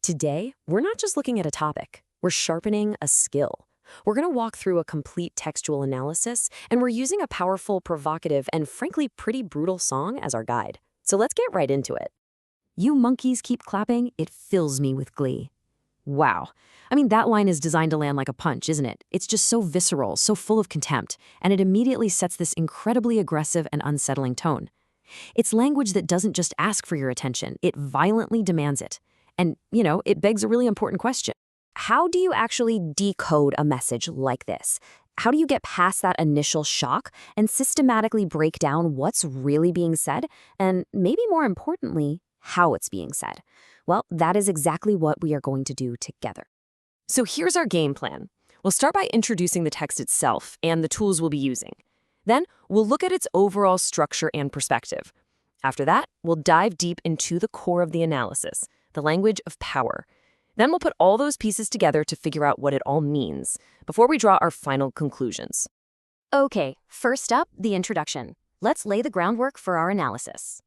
Today, we're not just looking at a topic, we're sharpening a skill. We're going to walk through a complete textual analysis, and we're using a powerful, provocative, and frankly pretty brutal song as our guide. So let's get right into it. You monkeys keep clapping, it fills me with glee. Wow. I mean, that line is designed to land like a punch, isn't it? It's just so visceral, so full of contempt, and it immediately sets this incredibly aggressive and unsettling tone. It's language that doesn't just ask for your attention, it violently demands it. And, it begs a really important question. How do you actually decode a message like this? How do you get past that initial shock and systematically break down what's really being said, and maybe more importantly, how it's being said? Well, that is exactly what we are going to do together. So here's our game plan. We'll start by introducing the text itself and the tools we'll be using. Then we'll look at its overall structure and perspective. After that, we'll dive deep into the core of the analysis, the language of power. Then we'll put all those pieces together to figure out what it all means before we draw our final conclusions. Okay, first up, the introduction. Let's lay the groundwork for our analysis.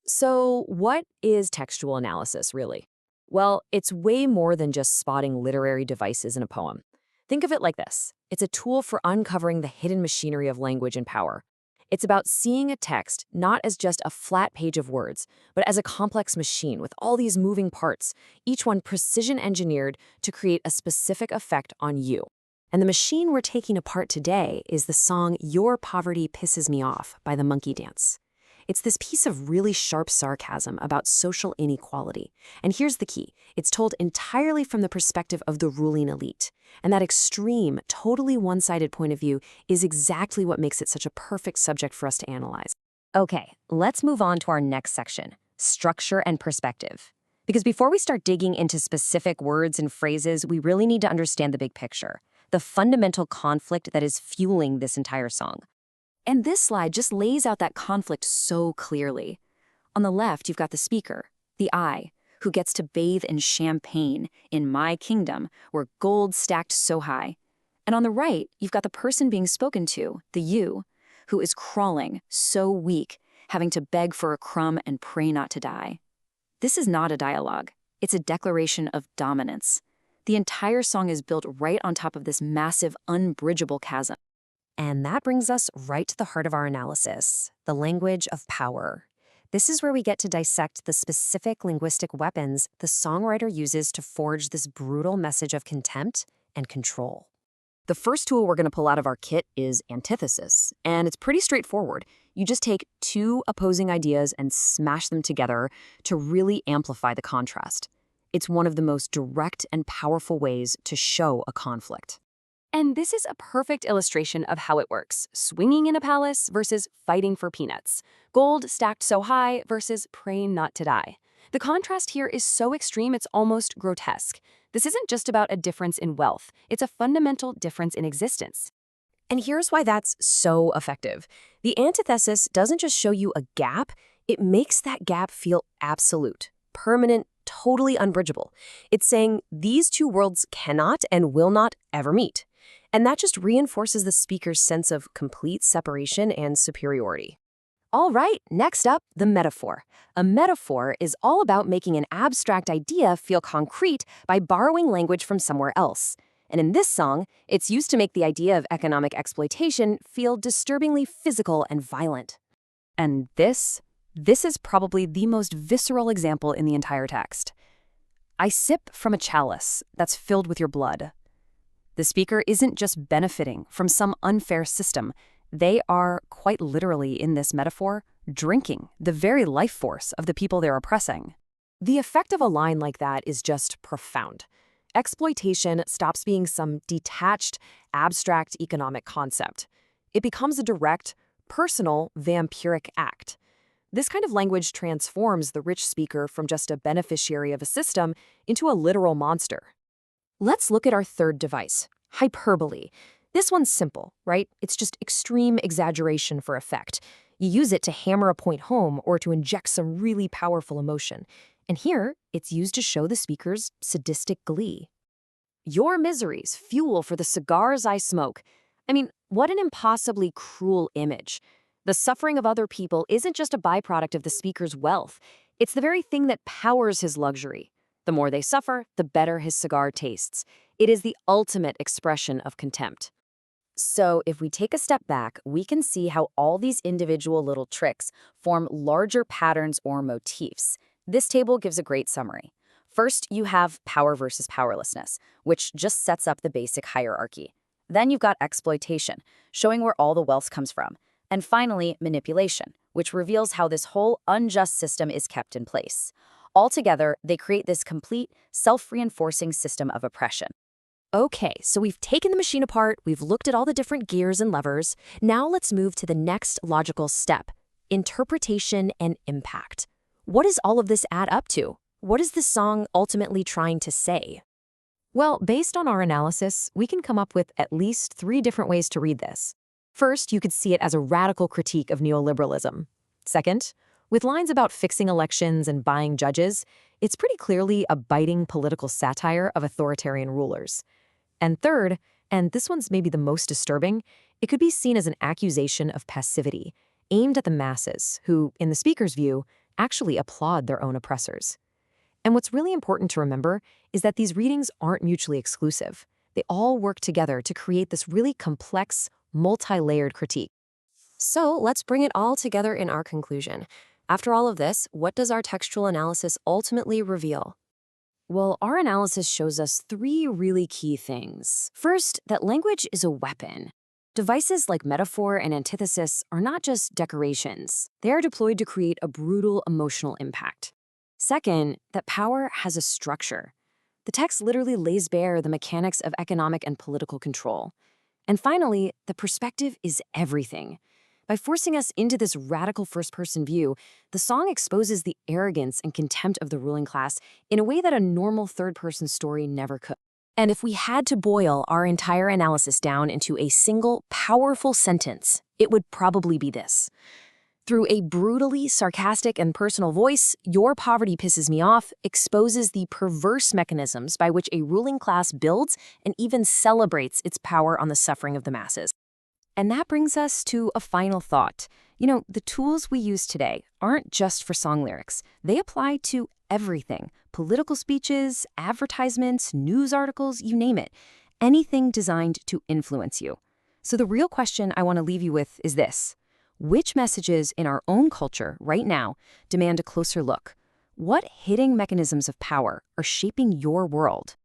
So what is textual analysis, really? Well, it's way more than just spotting literary devices in a poem. Think of it like this. It's a tool for uncovering the hidden machinery of language and power. It's about seeing a text not as just a flat page of words, but as a complex machine with all these moving parts, each one precision-engineered to create a specific effect on you. And the machine we're taking apart today is the song Your Poverty Pisses Me Off by the Monkey Dance. It's this piece of really sharp sarcasm about social inequality. And here's the key. It's told entirely from the perspective of the ruling elite. And that extreme, totally one-sided point of view is exactly what makes it such a perfect subject for us to analyze. Okay, let's move on to our next section, structure and perspective. Because before we start digging into specific words and phrases, we really need to understand the big picture, the fundamental conflict that is fueling this entire song. And this slide just lays out that conflict so clearly. On the left, you've got the speaker, the I, who gets to bathe in champagne in my kingdom, where gold stacked so high. And on the right, you've got the person being spoken to, the you, who is crawling, so weak, having to beg for a crumb and pray not to die. This is not a dialogue. It's a declaration of dominance. The entire song is built right on top of this massive, unbridgeable chasm. And that brings us right to the heart of our analysis, the language of power. This is where we get to dissect the specific linguistic weapons the songwriter uses to forge this brutal message of contempt and control. The first tool we're going to pull out of our kit is antithesis, and it's pretty straightforward. You just take two opposing ideas and smash them together to really amplify the contrast. It's one of the most direct and powerful ways to show a conflict. And this is a perfect illustration of how it works. Swinging in a palace versus fighting for peanuts. Gold stacked so high versus praying not to die. The contrast here is so extreme it's almost grotesque. This isn't just about a difference in wealth. It's a fundamental difference in existence. And here's why that's so effective. The antithesis doesn't just show you a gap, it makes that gap feel absolute, permanent, totally unbridgeable. It's saying these two worlds cannot and will not ever meet. And that just reinforces the speaker's sense of complete separation and superiority. All right, next up, the metaphor. A metaphor is all about making an abstract idea feel concrete by borrowing language from somewhere else. And in this song, it's used to make the idea of economic exploitation feel disturbingly physical and violent. And this is probably the most visceral example in the entire text. I sip from a chalice that's filled with your blood. The speaker isn't just benefiting from some unfair system. They are, quite literally in this metaphor, drinking the very life force of the people they're oppressing. The effect of a line like that is just profound. Exploitation stops being some detached, abstract economic concept. It becomes a direct, personal, vampiric act. This kind of language transforms the rich speaker from just a beneficiary of a system into a literal monster. Let's look at our third device, hyperbole. This one's simple, right? It's just extreme exaggeration for effect. You use it to hammer a point home or to inject some really powerful emotion. And here, it's used to show the speaker's sadistic glee. Your miseries, fuel for the cigars I smoke. I mean, what an impossibly cruel image. The suffering of other people isn't just a byproduct of the speaker's wealth. It's the very thing that powers his luxury. The more they suffer, the better his cigar tastes. It is the ultimate expression of contempt. So if we take a step back, we can see how all these individual little tricks form larger patterns or motifs. This table gives a great summary. First, you have power versus powerlessness, which just sets up the basic hierarchy. Then you've got exploitation, showing where all the wealth comes from. And finally, manipulation, which reveals how this whole unjust system is kept in place. Altogether, they create this complete, self-reinforcing system of oppression. Okay, so we've taken the machine apart, we've looked at all the different gears and levers. Now let's move to the next logical step, interpretation and impact. What does all of this add up to? What is this song ultimately trying to say? Well, based on our analysis, we can come up with at least 3 different ways to read this. First, you could see it as a radical critique of neoliberalism. Second, with lines about fixing elections and buying judges, it's pretty clearly a biting political satire of authoritarian rulers. And third, and this one's maybe the most disturbing, it could be seen as an accusation of passivity, aimed at the masses, who, in the speaker's view, actually applaud their own oppressors. And what's really important to remember is that these readings aren't mutually exclusive. They all work together to create this really complex, multi-layered critique. So let's bring it all together in our conclusion. After all of this, what does our textual analysis ultimately reveal? Well, our analysis shows us 3 really key things. First, that language is a weapon. Devices like metaphor and antithesis are not just decorations. They are deployed to create a brutal emotional impact. Second, that power has a structure. The text literally lays bare the mechanics of economic and political control. And finally, the perspective is everything. By forcing us into this radical first-person view, the song exposes the arrogance and contempt of the ruling class in a way that a normal third-person story never could. And if we had to boil our entire analysis down into a single, powerful sentence, it would probably be this. Through a brutally sarcastic and personal voice, Your Poverty Pisses Me Off exposes the perverse mechanisms by which a ruling class builds and even celebrates its power on the suffering of the masses. And that brings us to a final thought. The tools we use today aren't just for song lyrics. They apply to everything. Political speeches, advertisements, news articles, you name it. Anything designed to influence you. So the real question I want to leave you with is this. Which messages in our own culture right now demand a closer look? What hidden mechanisms of power are shaping your world?